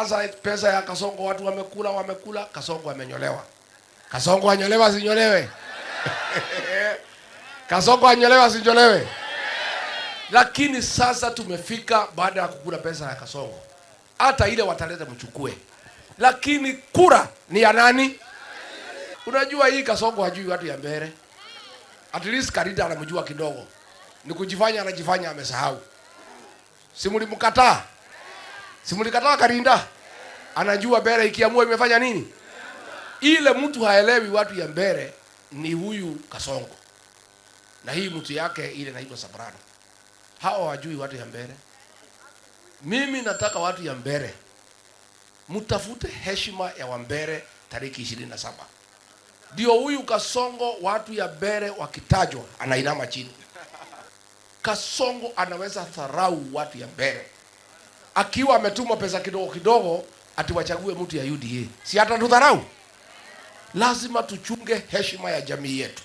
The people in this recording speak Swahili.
Sasa pesa ya Kasongo watu wamekula, Kasongo amenyolewa. Kasongo anyolewa sinyolewe? Kasongo anyolewa sinyolewe? Lakini sasa tumefika baada ya kukula pesa ya Kasongo. Hata ile wataleta mchukue. Lakini kura ni ya nani? Unajua hii Kasongo hajui watu ya mbele. At least Karida anamjua kidogo. Ni kujifanya anajifanya amesahau. Simulimkataa. Simulikataa Karinda. Anajua mbele ikiamua imefanya nini? Ile mtu haelewi watu ya mbele ni huyu Kasongo. Na hii mtu yake ile inaitwa Soprano. Hao hawajui watu ya mbele. Mimi nataka watu ya mbele mtafute heshima ya Wambere tariki 27. Ndio huyu Kasongo watu ya mbele wakitajwa anainama chini. Kasongo anaweza dharau watu ya mbele. Akiwa ametuma pesa kidogo kidogo ati wachague mtu ya UDA. Si atatudharau? Lazima tuchunge heshima ya jamii yetu.